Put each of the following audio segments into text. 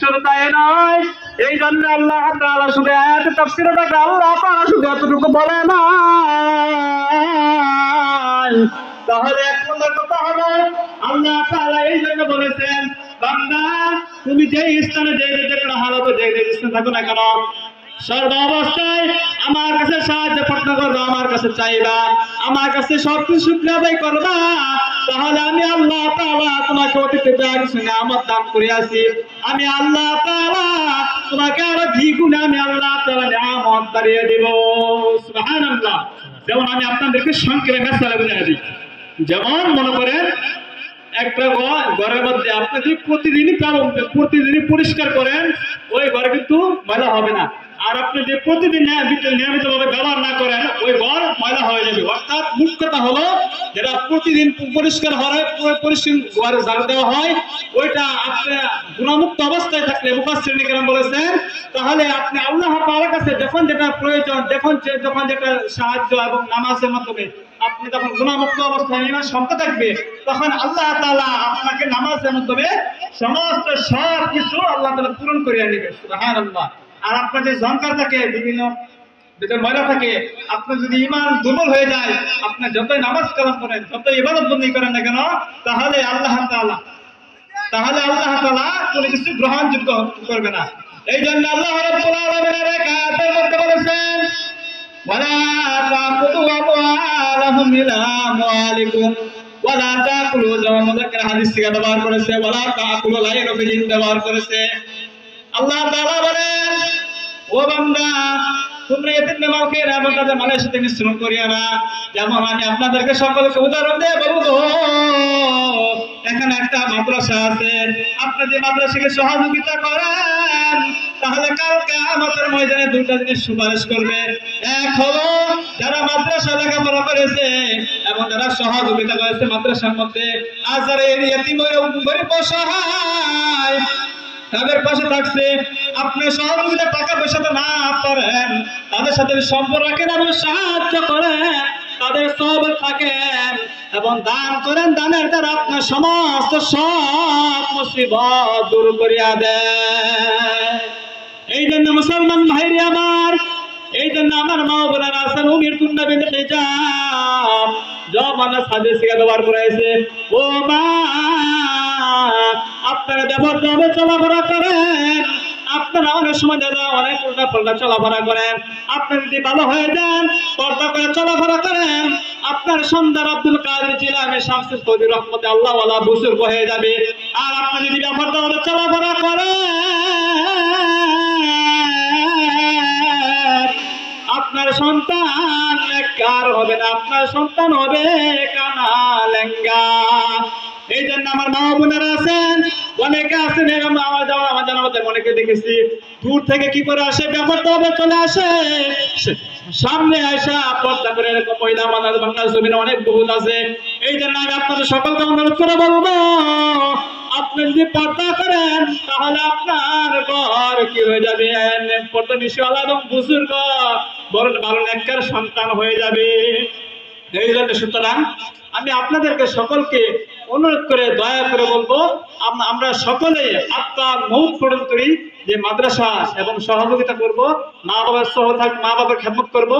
শুধু তাই নয়, এই জন্য আল্লাহ তাআলা শুধু আয়াতে তাফসীরে দেখে আল্লাহ তাআলা শুধু এতটুকু বলে না, তাহলে এক নম্বর কথা হলো আল্লাহ তাআলা এই জন্য বলেছেন, বান্দা তুমি যে স্থানে যে কোনো হালতে যে স্থানে থাকো না কেন, সর্ব অবস্থায় আমার কাছে সাহায্য প্রার্থনা করবা, আমার কাছে চাইবা, আমার কাছে সবকিছু শুকরিয়া আদায় করবা, তাহলে আমি আল্লাহ তাআলা তোমাকে অতীতে যা কিছু নিয়ামত দান করে আছি, আমি আল্লাহ তাআলা তোমাকে আরো দ্বিগুণে আমি আল্লাহ তাআলা নিয়ামত বাড়িয়ে দিব। সুবহানাল্লাহ। যেমন আমি আপনাদেরকে সংক্ষেপে মেসালে বুঝিয়ে দিই। যেমন মনে করেন একটা ঘরের মধ্যে আপনি যদি প্রতিদিনই পরিষ্কার করেন, ওই ঘরে কিন্তু ময়লা হবে না। আর আপনি যে প্রতিদিন নিয়মিতভাবে ব্যবহার না করেন, ওই ঘর ময়লা হয়ে যাবে। অর্থাৎ মূল কথা হলো, যেটা প্রতিদিন পরিষ্কার হয়, পরিষ্কার ঘরে ঝাড়ু দেওয়া হয়, ওইটা আপনি গুণামুক্ত অবস্থায় থাকলে মুফাসসিরিন কেরাম বলেছেন, তাহলে আপনি আল্লাহ তাআলার কাছে যখন যেটা প্রয়োজন, যখন যেটা সাহায্য এবং নামাজের মাধ্যমে আপনি যখন গুণামুক্ত অবস্থায় ইমান শক্ত থাকবে, তখন আল্লাহ তাআলা আপনাকে নামাজের মাধ্যমে সমস্ত সব কিছু আল্লাহ তাআলা পূরণ করে আনবে। সুবহানাল্লাহ। আর আপনার যে জঙ্কার থাকে, বিভিন্ন ভিতরে ময়লা থাকে, আপনার যদি ইমান দুর্বল হয়ে যায়, আপনি যতই নামাজ কালাম করেন, যতই ইবাদত বন্দী করেন না কেন, তাহলে আল্লাহ তাআলা কোনো কিছু গ্রহণযোগ্য করবে না। এই জন্য আল্লাহ রাব্বুল আলামিন এক আয়াতের মধ্যে বলেছেন, ওয়ালা তাকুলু আমওয়ালাহুম ইলা আমওয়ালিকুম ওয়ালা তাকুলু, যেমন মুযাক্কার হাদিস থেকে ব্যবহার করেছে, ওয়ালা তাকুলু লাইন বিজিন ব্যবহার করেছে। আল্লাহ তাআলা বলেন, ও বান্দা, তোমরা এতিম মালকে এবং তাদের মালের সাথে মিশ্রণ করিও না। যেমন আমি আপনাদেরকে সকলকে উদাহরণ দিয়ে বলবো, এখানে একটা মাদ্রাসা আছে, আপনি যে মাদ্রাসাকে সহযোগিতা করেন, তাহলে কালকে আমাদের ময়দানে দুইটা জিনিস সুপারিশ করবে। এক হলো যারা মাদ্রাসা লেখাপড়া করেছে এবং যারা সহযোগিতা করেছে মাদ্রাসার মধ্যে, আর যারা এতিম গরিব অসহায় তাদের পাশে থাকছে, আপনি সহযোগিতা টাকা পয়সা তো না পারেন, তাদের সাথে সম্পর্ক রাখেন এবং সাহায্য করেন, তাদের সব থাকেন এবং দান করেন, দানের দ্বারা আপনার সমস্ত সব মুসিবত দূর করিয়া দেয়। এই জন্য মুসলমান ভাইরে আমার, এই জন্য আমার মা বোনেরা আছেন, উমির তুন্না বিল হিজাব, জমানা সাদে সিগা ব্যবহার করেছে, ও মা আপনারা ব্যবহার চলাফেরা করেন, আপনারা অনেক সময় দাদা অনেক উল্টা পাল্টা চলাফেরা করেন, আপনি যদি ভালো হয়ে যান, পর্দা করে চলাফেরা করেন, আপনার সন্তান আব্দুল কাদের জিলানী শামসুল কবির রহমতে আল্লাহ ওয়ালা বুজুর্গ হয়ে যাবে। আর আপনি যদি ব্যবহার চলাফেরা করেন, আপনার সন্তান নেককার হবে না, আপনার সন্তান হবে কানা লেঙ্গা। এই জন্য আমার মা বোনেরা আছেন, অনেকে আছেন, আমার জানাতে অনেকে দেখেছি দূর থেকে কি করে আসে, ব্যাপারটা হবে চলে আসে, সামনে আসা পর্দা করে, এরকম মহিলা মানুষ বাংলার জমিনে অনেক বহুত আছে। এই জন্য আমি আপনাদের সকলকে অনুরোধ করে বলবো, আপনি যদি পর্দা করেন, তাহলে আপনার ঘর কি হয়ে যাবে, পর্দা নিশিওয়ালা এবং বুজুর্গ বড় ভালো নেককার সন্তান হয়ে যাবে। এই জন্য সুতরাং আমি আপনাদেরকে সকলকে অনুরোধ করে দয়া করে বলবো, আমরা সকলেই আত্মার মৌত পর্যন্ত যে মাদ্রাসা এবং সহযোগিতা করব, মা বাবার খেদমত করব,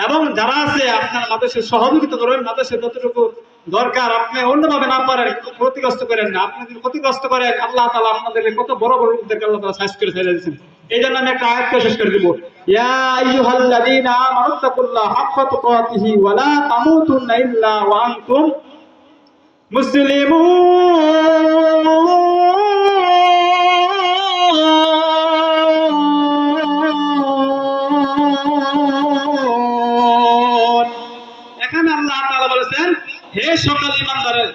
এবং যারা আছে আপনার মাদ্রাসার সহযোগিতা করবেন, মাদ্রাসার যতটুকু দরকার আপনি অন্যভাবে না পারেন, ক্ষতিগ্রস্ত করেন না। আপনি যদি ক্ষতিগ্রস্ত করেন, আল্লাহ তাআলা আপনাদের কত বড় বড় লোকদেরকে আল্লাহ তাআলা সাইজ করে ফেলে দিয়েছেন। এই জন্য আমি একটা আয়াত শেষ করে দিব, ইয়া আইয়ুহাল্লাযীনা আমানুত্তাকুল্লাহা হাক্কা তুকাতিহি ওয়া লা তামুতুন্না ইল্লা ওয়া আনতুম মুসলিমুন। এখানে আল্লাহ তাআলা বলেছেন, হে সকল ঈমানদারের,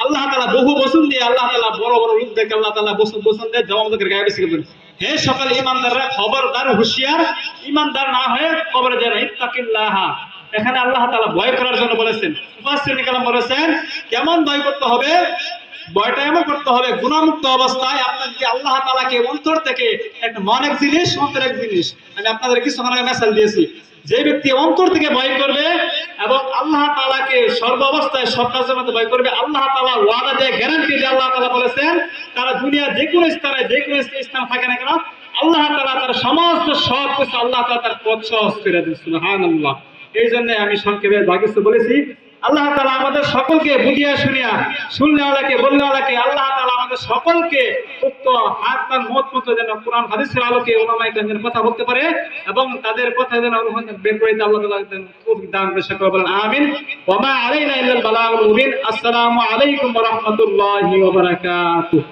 আল্লাহ তাআলা বহু বচন দিয়ে আল্লাহ তাআলা বড় বড় লোকদেরকে আল্লাহ তাআলা বচন দিয়ে জওয়ানদের গায়ে বেশি করবেন, হে সকল ঈমানদাররা খবরদার হুঁশিয়ার, ঈমানদার না হয়ে কবরে যায় না, ইত্তাকিল্লাহ। এখানে আল্লাহ তাআলা ভয় করার জন্য বলেছেন। মুফাসসিরিন কেরাম বলেছেন, কেমন ভয় করতে হবে, ভয়টা এমন করতে হবে গুনাহমুক্ত অবস্থায়। আপনার যে আল্লাহ তাআলাকে অন্তর থেকে, একটা মন এক জিনিস, অন্তর এক জিনিস। আমি আপনাদের কিছুক্ষণ আগে মেসেজ দিয়েছি, যে ব্যক্তি অন্তর থেকে ভয় করবে এবং আল্লাহ তাআলাকে সর্বাবস্থায় সব কাজের মধ্যে ভয় করবে। আল্লাহ তাআলা ওয়াদা দিয়ে গ্যারান্টি দিয়ে আল্লাহ তাআলা বলেছেন তারা দুনিয়ার যে কোনো স্থানে থাকে না কেন আল্লাহ তাআলা তার সমস্ত সব কিছু আল্লাহ তাআলা তার পথ সহজ করে দেন। সুবহানাল্লাহ। এই জন্য আমি সংক্ষেপে যা কিছু বলেছি, আল্লাহ তাআলা আমাদের সকলকে বুঝিয়া শুনিয়া শুনলেওয়ালাকে বললেওয়ালাকে আল্লাহ তাআলা আমাদের সকলকে উক্ত হাত তার মত মতো যেন কোরআন হাদিসের আলোকে ওলামায়ে কেরাম যেন কথা বলতে পারে এবং তাদের কথা যেন অনুসন্ধান বের করে দিতে আল্লাহ তাআলা তৌফিক দান করে। সকলে বলেন আমিন। ওয়া মা আলাইনা ইল্লাল বালাগুল মুবিন। আসসালামু আলাইকুম ওয়া রাহমাতুল্লাহি ওয়া বারাকাতুহু।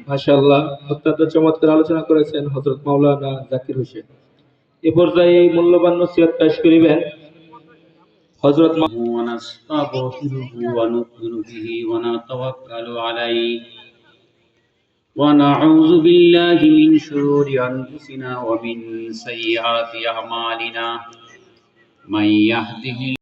মাশাআল্লাহ, অত্যন্ত চমৎকার আলোচনা করেছেন হযরত মাওলানা জাকির হোসেন। এ পর্যায়ে এই মূল্যবান নসিহত পেশ করিবেন হযরত ونستغفره ونؤمن به ونتوكل عليه ونعوذ بالله من شرور أنفسنا ومن سيئات أعمالنا من يهده